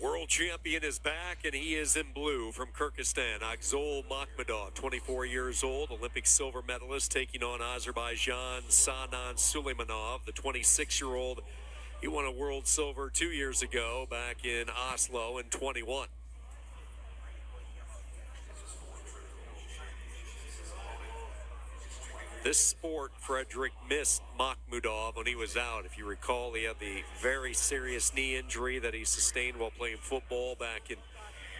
world champion is back, and he is in blue from Kyrgyzstan. Akjol Mahmudov, 24 years old, Olympic silver medalist, taking on Azerbaijan Sanan Sulaimanov, the 26-year-old. He won a world silver 2 years ago back in Oslo in 21. This sport, Frederick missed Machmudov when he was out. If you recall, he had the very serious knee injury that he sustained while playing football back in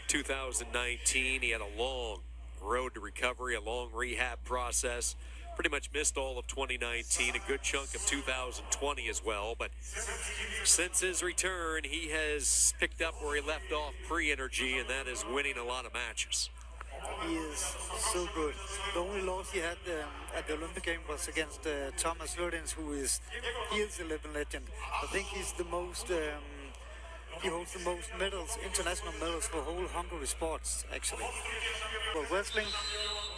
2019. He had a long road to recovery, a long rehab process. Pretty much missed all of 2019, a good chunk of 2020 as well. But since his return, he has picked up where he left off pre-energy, and that is winning a lot of matches. He is so good. The only loss he had at the Olympic game was against Thomas Lodins, who is 11 legend. I think he's the most. He holds the most medals, international medals for whole Hungary sports, actually. For wrestling,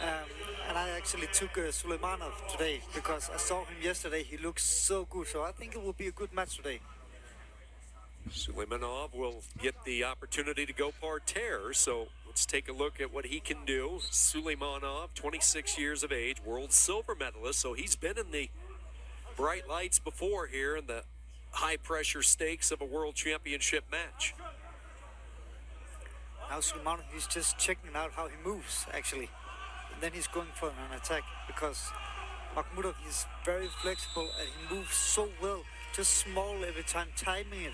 and I actually took Sulайманов today because I saw him yesterday. He looks so good, so I think it will be a good match today. Sulайманов will get the opportunity to go parterre, so let's take a look at what he can do. Sulайманov, 26 years of age, world silver medalist, so he's been in the bright lights before here in the high-pressure stakes of a world championship match. Now Sulайманov, he's just checking out how he moves, actually. And then he's going for an attack because Machmudov is very flexible and he moves so well, just small every time, timing it.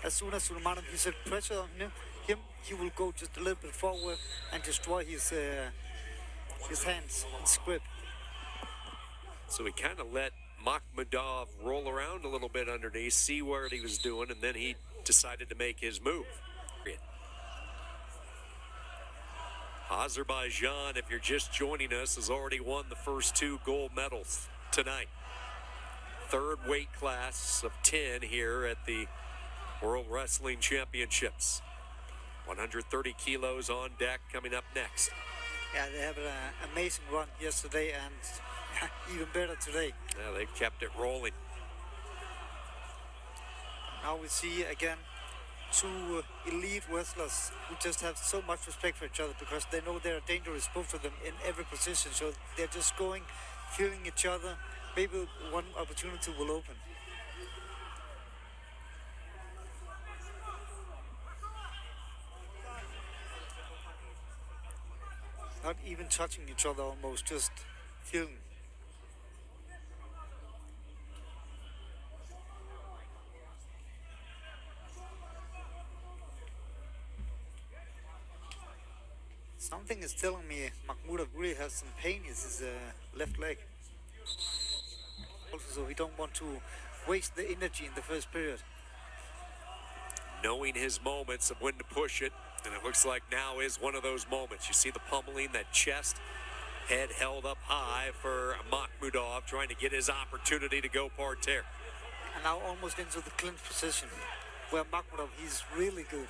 As soon as Sulайманов is at pressure on him, he will go just a little bit forward and destroy his hands and grip. So he kind of let Machmudov roll around a little bit underneath, see what he was doing, and then he decided to make his move. Azerbaijan, if you're just joining us, has already won the first 2 gold medals tonight. Third weight class of 10 here at the World Wrestling Championships. 130 kilos on deck coming up next. Yeah, they have an amazing run yesterday and even better today. Yeah, they've kept it rolling. Now we see again 2 elite wrestlers who just have so much respect for each other because they know they're dangerous, both of them, in every position. So they're just going, feeling each other. Maybe one opportunity will open. Not even touching each other almost, just feeling. Something is telling me Machmudov really has some pain in his left leg. Also, so he don't want to waste the energy in the first period. Knowing his moments of when to push it, and it looks like now is one of those moments. You see the pummeling, that chest, head held up high for Machmudov, trying to get his opportunity to go parterre. And now almost into the clinch position, where Machmudov, he's really good.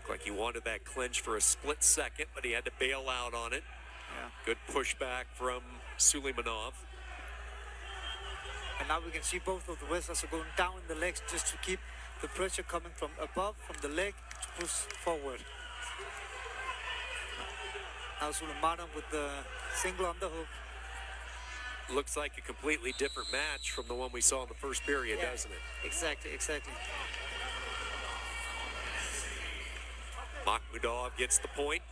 Like he wanted that clinch for a split second, but he had to bail out on it. Yeah. Good pushback from Sulайманов. And now we can see both of the wrestlers are going down in the legs just to keep the pressure coming from above, from the leg, to push forward. Now Sulайманов with the single underhook. Looks like a completely different match from the one we saw in the first period, doesn't it? Exactly. Machmudov gets the point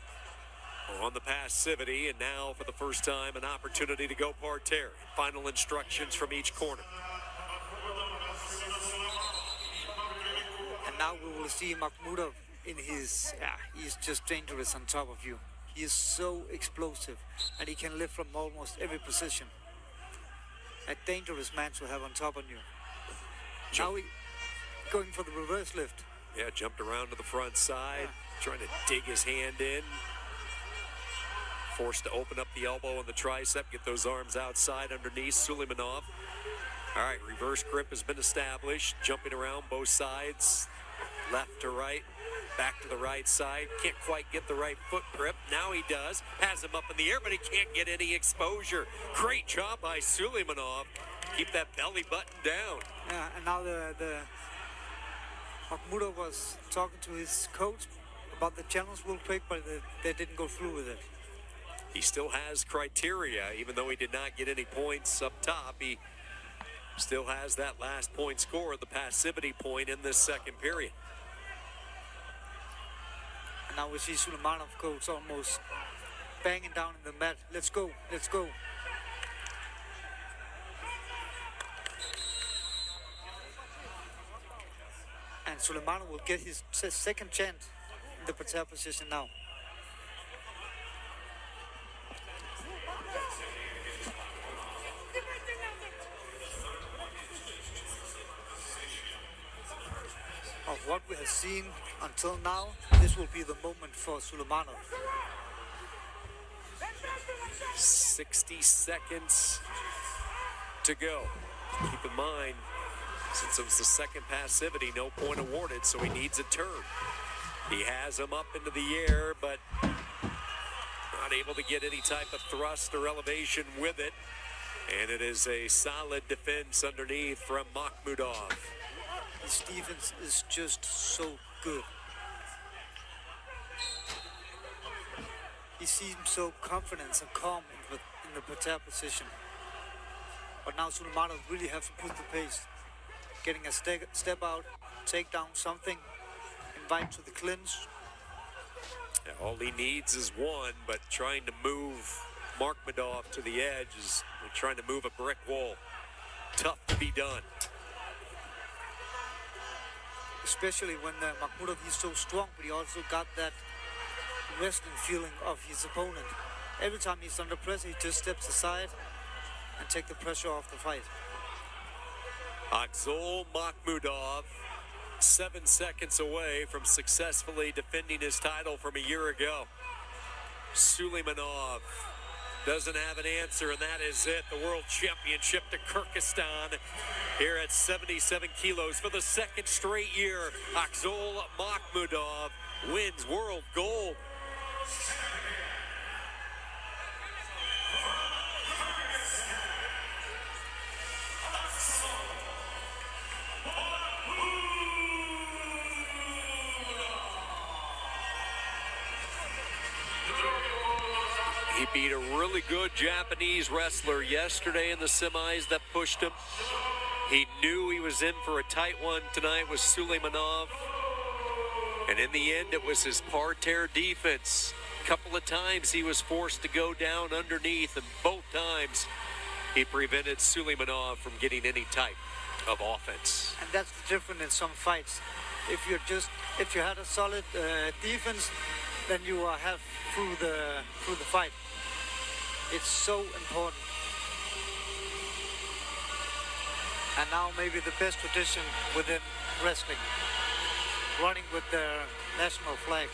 on the passivity, and now for the first time an opportunity to go parterre. Final instructions from each corner. And now we will see Machmudov in his, he's just dangerous on top of you. He is so explosive and he can lift from almost every position. A dangerous man to have on top of you. Now he going for the reverse lift. Yeah, jumped around to the front side, trying to dig his hand in. Forced to open up the elbow and the tricep, get those arms outside underneath Sulайманов. All right, reverse grip has been established. Jumping around both sides, left to right, back to the right side. Can't quite get the right foot grip. Now he does. Has him up in the air, but he can't get any exposure. Great job by Sulайманov. Keep that belly button down. Yeah, and now the Machmudov was talking to his coach about the challenge real quick, but they didn't go through with it. He still has criteria, even though he did not get any points up top. He still has that last point score, the passivity point in this second period. And now we see Sulайманов coach almost banging down in the mat. Let's go, let's go. And Sulайманов will get his second chance in the pater position now. Of what we have seen until now, this will be the moment for Sulайманов. 60 seconds to go. Keep in mind, since it was the second passivity, no point awarded, so he needs a turn. He has him up into the air, but not able to get any type of thrust or elevation with it. And it is a solid defense underneath from Machmudov. His defense is just so good. He seems so confident and calm in the pater position. But now Sulайманов really has to push the pace. Getting a step out, take down something, invite to the clinch. Yeah, all he needs is one, but trying to move Machmudov to the edge is like trying to move a brick wall. Tough to be done. Especially when Machmudov is so strong, but he also got that wrestling feeling of his opponent. Every time he's under pressure, he just steps aside and take the pressure off the fight. Akžol Machmudov, 7 seconds away from successfully defending his title from a year ago. Sulайманов doesn't have an answer, and that is it. The World Championship to Kyrgyzstan here at 77 kilos for the second straight year. Akžol Machmudov wins world gold. He beat a really good Japanese wrestler yesterday in the semis that pushed him. He knew he was in for a tight one tonight with Sulайманов. And in the end, it was his parterre defense. A couple of times he was forced to go down underneath, and both times he prevented Sulайманов from getting any type of offense. And that's the difference in some fights. If you had a solid defense, then you have through the fight. It's so important. And now maybe the best tradition within wrestling, running with the national flag.